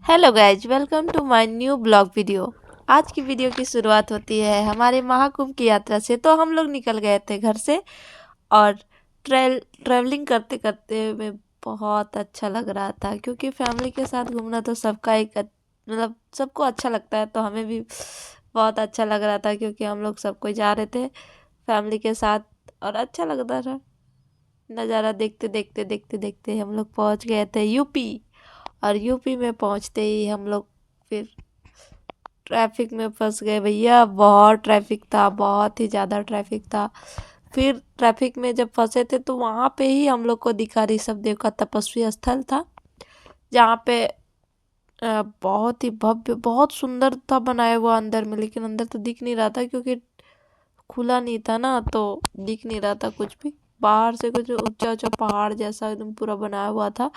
Hello guys, welcome to my new blog video. आज की video की शुरुआत होती है हमारे महाकुंभ की यात्रा से। तो हम लोग निकल गए थे घर से और ट्रैवलिंग करते करते में बहुत अच्छा लग रहा था, क्योंकि फैमिली के साथ घूमना तो सबका मतलब सबको अच्छा लगता है। तो हमें भी बहुत अच्छा लग रहा था, क्योंकि हम लोग सब कोई जा रहे थे फैमिली के साथ और अच्छा लग रहा था। नज़ारा देखते देखते देखते देखते हम लोग पहुंच गए थे यूपी। और यूपी में पहुंचते ही हम लोग फिर ट्रैफिक में फंस गए भैया। बहुत ट्रैफिक था, बहुत ही ज़्यादा ट्रैफिक था। फिर ट्रैफिक में जब फंसे थे तो वहाँ पे ही हम लोग को दिखा ऋषभ देव का तपस्वी स्थल था, जहाँ पे बहुत ही भव्य, बहुत सुंदर था बनाया हुआ अंदर में। लेकिन अंदर तो दिख नहीं रहा था, क्योंकि खुला नहीं था ना, तो दिख नहीं रहा था कुछ भी। बाहर से कुछ ऊंचा ऊंचा पहाड़ जैसा एकदम पूरा बनाया हुआ था,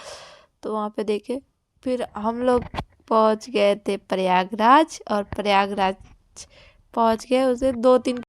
तो वहाँ पे देखे। फिर हम लोग पहुँच गए थे प्रयागराज, और प्रयागराज पहुँच गए उसे 2-3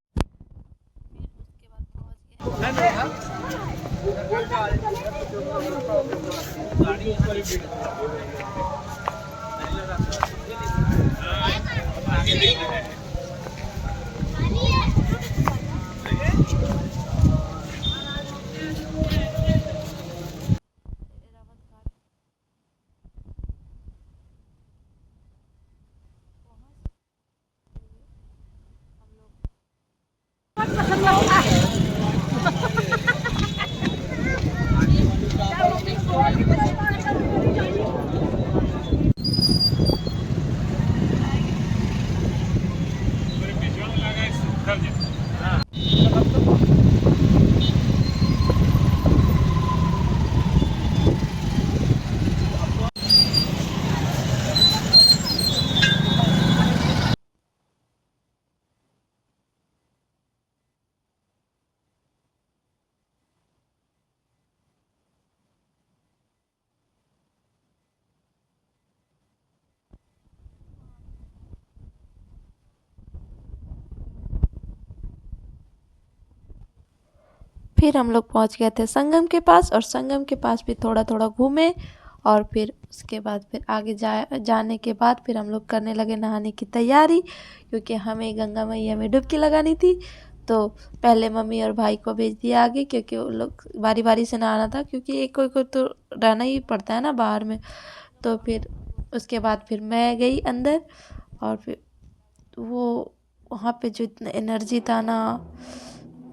फिर हम लोग पहुंच गए थे संगम के पास, और संगम के पास भी थोड़ा थोड़ा घूमे। और फिर उसके बाद फिर आगे जाने के बाद फिर हम लोग करने लगे नहाने की तैयारी, क्योंकि हमें गंगा मैया में डुबकी लगानी थी। तो पहले मम्मी और भाई को भेज दिया आगे, क्योंकि वो लोग बारी बारी से नहाना था, क्योंकि एक कोई को तो रहना ही पड़ता है ना बाहर में। तो फिर उसके बाद फिर मैं गई अंदर, और फिर वो वहाँ पे जो इतना एनर्जी था ना,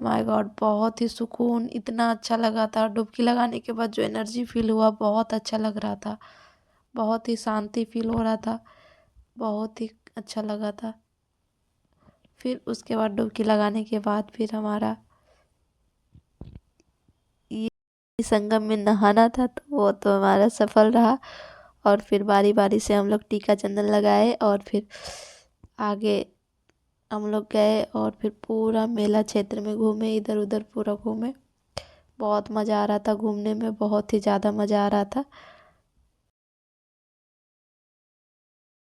माय गॉड, बहुत ही सुकून, इतना अच्छा लगा था। डुबकी लगाने के बाद जो एनर्जी फील हुआ, बहुत अच्छा लग रहा था। बहुत ही शांति फील हो रहा था, बहुत ही अच्छा लगा था। फिर उसके बाद डुबकी लगाने के बाद फिर हमारा ये संगम में नहाना था, तो वो तो हमारा सफल रहा। और फिर बारी बारी से हम लोग टीका चंदन लगाए, और फिर आगे हम लोग गए, और फिर पूरा मेला क्षेत्र में घूमे, इधर उधर पूरा घूमे। बहुत मज़ा आ रहा था घूमने में, बहुत ही ज़्यादा मज़ा आ रहा था।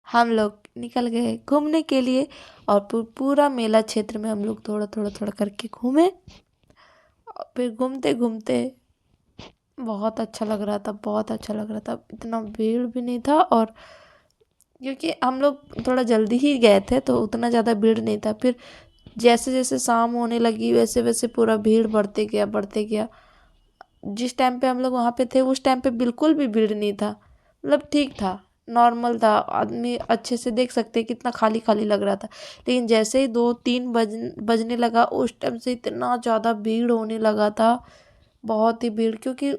हम लोग निकल गए घूमने के लिए, और पूरा मेला क्षेत्र में हम लोग थोड़ा थोड़ा थोड़ा करके घूमे। और फिर घूमते घूमते बहुत अच्छा लग रहा था, बहुत अच्छा लग रहा था। इतना भीड़ भी नहीं था, और क्योंकि हम लोग थोड़ा जल्दी ही गए थे तो उतना ज़्यादा भीड़ नहीं था। फिर जैसे जैसे शाम होने लगी, वैसे वैसे पूरा भीड़ बढ़ते गया, बढ़ते गया। जिस टाइम पे हम लोग वहाँ पे थे, उस टाइम पे बिल्कुल भी भीड़ नहीं था, मतलब ठीक था, नॉर्मल था। आदमी अच्छे से देख सकते हैं, कितना खाली खाली लग रहा था। लेकिन जैसे ही 2-3 बजने लगा, उस टाइम से इतना ज़्यादा भीड़ होने लगा था, बहुत ही भीड़। क्योंकि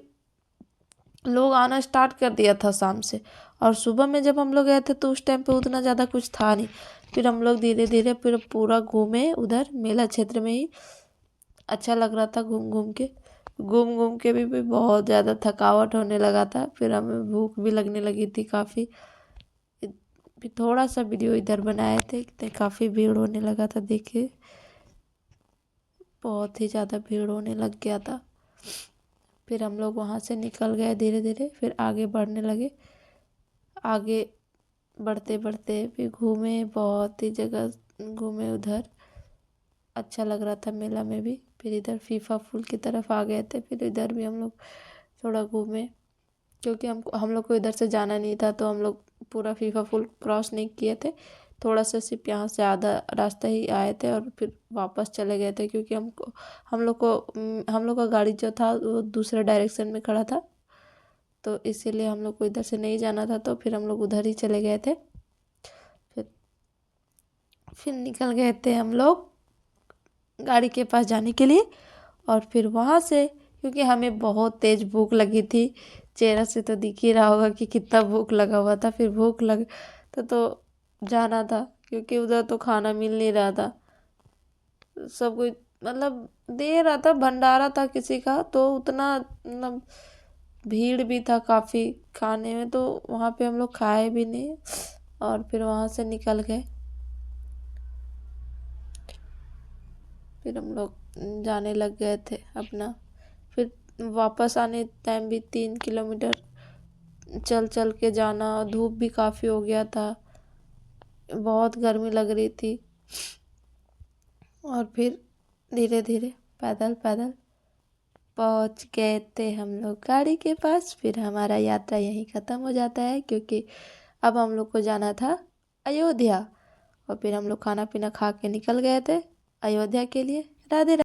लोग आना स्टार्ट कर दिया था शाम से, और सुबह में जब हम लोग गए थे तो उस टाइम पे उतना ज़्यादा कुछ था नहीं। फिर हम लोग धीरे धीरे फिर पूरा घूमे उधर मेला क्षेत्र में ही। अच्छा लग रहा था घूम घूम के भी बहुत ज़्यादा थकावट होने लगा था। फिर हमें भूख भी लगने लगी थी काफ़ी। फिर थोड़ा सा वीडियो इधर बनाए थे, काफ़ी भीड़ होने लगा था, देखिए बहुत ही ज़्यादा भीड़ होने लग गया था। फिर हम लोग वहाँ से निकल गए धीरे धीरे, फिर आगे बढ़ने लगे। आगे बढ़ते बढ़ते फिर घूमे, बहुत ही जगह घूमे उधर। अच्छा लग रहा था मेला में भी। फिर इधर फीफा फूल की तरफ आ गए थे, फिर इधर भी हम लोग थोड़ा घूमे, क्योंकि हम लोग को इधर से जाना नहीं था, तो हम लोग पूरा फीफा पुल क्रॉस नहीं किए थे, थोड़ा सा सिर्फ यहाँ से आधा रास्ता ही आए थे और फिर वापस चले गए थे, क्योंकि हम लोग का गाड़ी जो था वो दूसरे डायरेक्शन में खड़ा था, तो इसीलिए हम लोग को इधर से नहीं जाना था, तो फिर हम लोग उधर ही चले गए थे। फिर फिर निकल गए थे हम लोग गाड़ी के पास जाने के लिए। और फिर वहाँ से, क्योंकि हमें बहुत तेज़ भूख लगी थी, चेहरा से तो दिख ही रहा होगा कि कितना भूख लगा हुआ था, फिर भूख लग तो जाना था, क्योंकि उधर तो खाना मिल नहीं रहा था। सब कुछ मतलब दे रहा था, भंडारा था किसी का, तो उतना मतलब भीड़ भी था काफ़ी खाने में, तो वहाँ पे हम लोग खाए भी नहीं और फिर वहाँ से निकल गए। फिर हम लोग जाने लग गए थे अपना। फिर वापस आने टाइम भी 3 किलोमीटर चल चल के जाना, धूप भी काफ़ी हो गया था, बहुत गर्मी लग रही थी। और फिर धीरे धीरे पैदल पैदल पहुंच गए थे हम लोग गाड़ी के पास। फिर हमारा यात्रा यहीं ख़त्म हो जाता है, क्योंकि अब हम लोग को जाना था अयोध्या। और फिर हम लोग खाना पीना खा के निकल गए थे अयोध्या के लिए। राधे राधे।